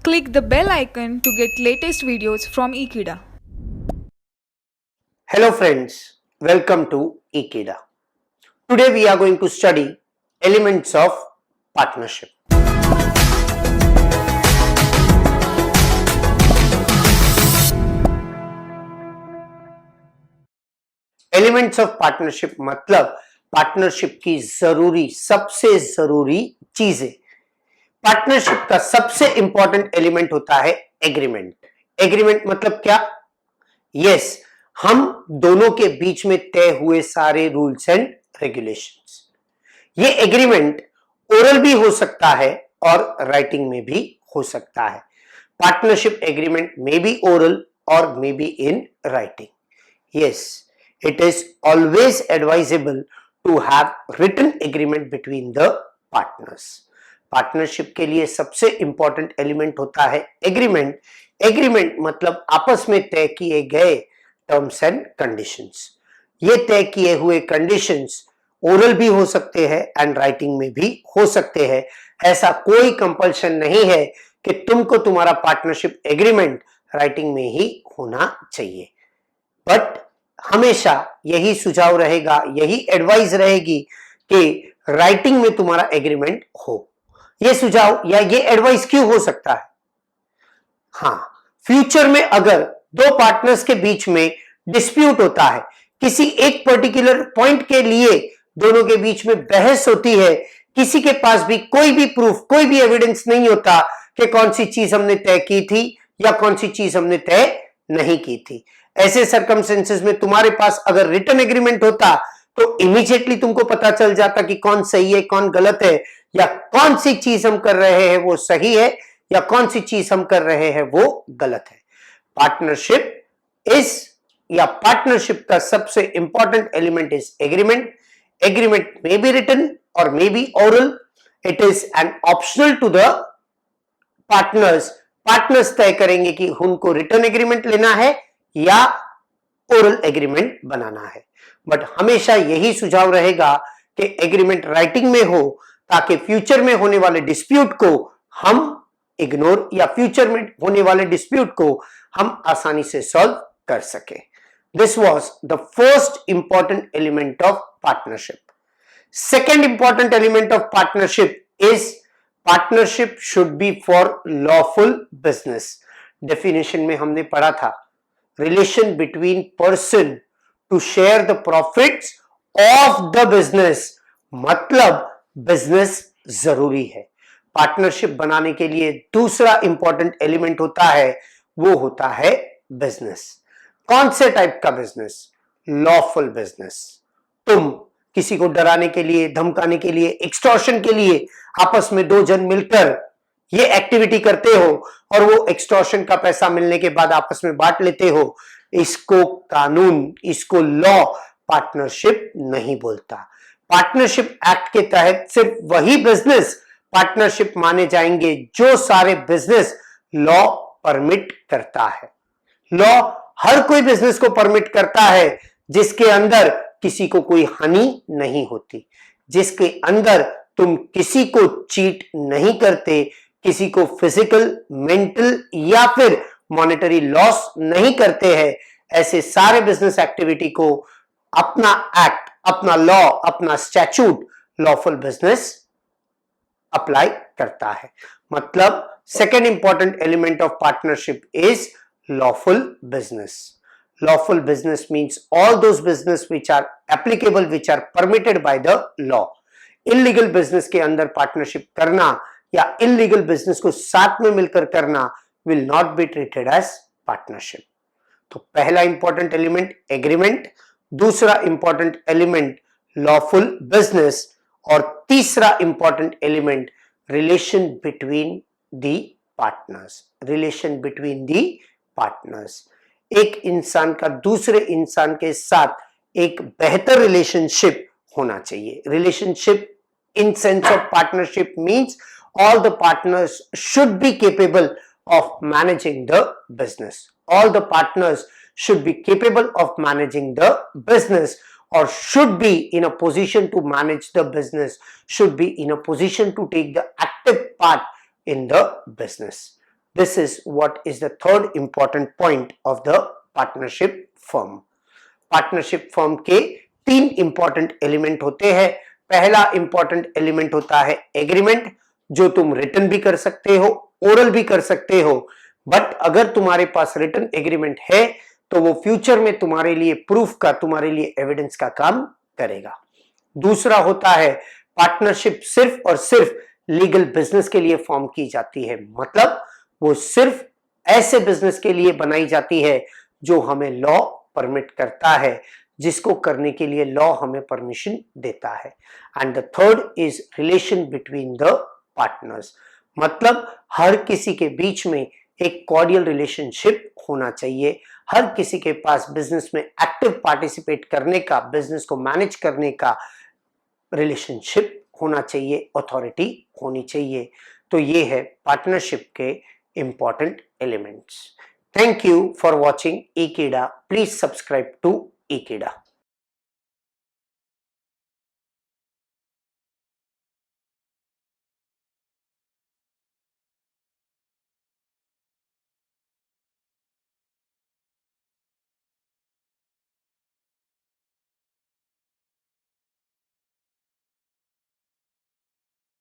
Click the bell icon to get latest videos from Ekeeda. Hello friends, welcome to Ekeeda. Today we are going to study elements of partnership. Elements of partnership मतलब partnership की सबसे जरूरी चीजें। Partnership का सबसे important element होता है agreement. Agreement मतलब क्या? यस, हम दोनों के बीच में तय हुए सारे रूल्स एंड रेगुलेशंस। ये एग्रीमेंट ओरल भी हो सकता है और राइटिंग में भी हो सकता है। Partnership agreement may be oral और may be in writing. Yes, it is always advisable to have written agreement between the partners. Partnership के लिए सबसे इंपॉर्टेंट एलिमेंट होता है एग्रीमेंट। एग्रीमेंट मतलब आपस में तय किए गए टर्म्स एंड कंडीशंस। ये तय किए हुए कंडीशंस ओरल भी हो सकते हैं एंड राइटिंग में भी हो सकते हैं। ऐसा कोई कंपल्शन नहीं है कि तुमको तुम्हारा पार्टनरशिप एग्रीमेंट राइटिंग में ही होना चाहिए, बट हमेशा यही सुझाव रहेगा, यही एडवाइस रहेगी कि राइटिंग में तुम्हारा एग्रीमेंट हो। यह सुझाव या ये एडवाइस क्यों हो सकता है? हाँ, फ्यूचर में अगर दो पार्टनर्स के बीच में डिस्प्यूट होता है, किसी एक पर्टिकुलर पॉइंट के लिए दोनों के बीच में बहस होती है, किसी के पास भी कोई भी प्रूफ, कोई भी एविडेंस नहीं होता कि कौन सी चीज हमने तय की थी या कौन सी चीज हमने तय नहीं की थी, ऐसे सर्कमस्टेंसेस में तुम्हारे पास अगर रिटन एग्रीमेंट होता तो इमीडिएटली तुमको पता चल जाता कि कौन सही है, कौन गलत है, या कौन सी चीज हम कर रहे हैं वो सही है या कौन सी चीज हम कर रहे हैं वो गलत है। पार्टनरशिप का सबसे important element is agreement. Agreement may be written और may be oral. It is an optional to the partners तय करेंगे कि उनको रिटन एग्रीमेंट लेना है या ओरल एग्रीमेंट बनाना है, बट हमेशा यही सुझाव रहेगा कि एग्रीमेंट राइटिंग में हो ताकि फ्यूचर में होने वाले डिस्प्यूट को हम इग्नोर या फ्यूचर में होने वाले डिस्प्यूट को हम आसानी से सॉल्व कर सके। This was the first important element of partnership. Second important element of partnership is partnership should be for lawful business. Definition में हमने पढ़ा था relation between person to share the profits of the business, मतलब business जरूरी है। Partnership बनाने के लिए दूसरा इंपॉर्टेंट एलिमेंट होता है, वो होता है बिजनेस। कौन से टाइप का बिजनेस? Lawful business. तुम किसी को डराने के लिए, धमकाने के लिए, एक्सटॉर्शन के लिए आपस में दो जन मिलकर ये एक्टिविटी करते हो और वो एक्सटॉर्शन का पैसा मिलने के बाद आपस में बांट लेते हो, इसको कानून, इसको लॉ पार्टनरशिप नहीं बोलता। पार्टनरशिप एक्ट के तहत सिर्फ वही बिजनेस पार्टनरशिप माने जाएंगे जो सारे बिजनेस लॉ परमिट करता है। लॉ हर कोई बिजनेस को परमिट करता है जिसके अंदर किसी को कोई हानि नहीं होती, जिसके अंदर तुम किसी को चीट नहीं करते, किसी को फिजिकल, मेंटल या फिर मॉनेटरी लॉस नहीं करते हैं। ऐसे सारे बिजनेस एक्टिविटी को अपना एक्ट, अपना लॉ, अपना स्टैट्यूट लॉफुल बिजनेस अप्लाई करता है। मतलब second important element of partnership is lawful business. Lawful business means all those business which are applicable, which are permitted by the law. Illegal business के अंदर partnership करना या illegal business को साथ में मिलकर करना will not be treated as partnership. तो पहला इंपॉर्टेंट एलिमेंट एग्रीमेंट, दूसरा इंपॉर्टेंट एलिमेंट लॉफुल बिजनेस और तीसरा important element relation between the partners. Relation between the partners, एक इंसान का दूसरे इंसान के साथ एक बेहतर रिलेशनशिप होना चाहिए। Relationship in sense of partnership means all the partners should be capable of managing the business. All the partners should be capable of managing the business or should be in a position to manage the business, should be in a position to take the active part in the business. This is what is the third important point of the partnership firm. Partnership firm के 3 important element होते हैं. पहला important element होता है agreement, जो तुम written भी कर सकते हो, ओरल भी कर सकते हो. बट अगर तुम्हारे पास रिटन एग्रीमेंट है तो वो फ्यूचर में तुम्हारे लिए प्रूफ का, तुम्हारे लिए एविडेंस का काम करेगा. दूसरा होता है पार्टनरशिप सिर्फ और सिर्फ लीगल बिजनेस के लिए फॉर्म की जाती है. मतलब वो सिर्फ ऐसे बिजनेस के लिए बनाई जाती है जो हमें लॉ परमिट करता है, जिसको करने के लिए लॉ हमें परमिशन देता है. And the third is relation between the partners. मतलब हर किसी के बीच में एक कॉर्डियल रिलेशनशिप होना चाहिए. हर किसी के पास बिजनेस में एक्टिव पार्टिसिपेट करने का, बिजनेस को मैनेज करने का रिलेशनशिप होना चाहिए, अथॉरिटी होनी चाहिए. तो ये है पार्टनरशिप के important elements. Thank you for watching Ekeeda. Please subscribe to Ekeeda.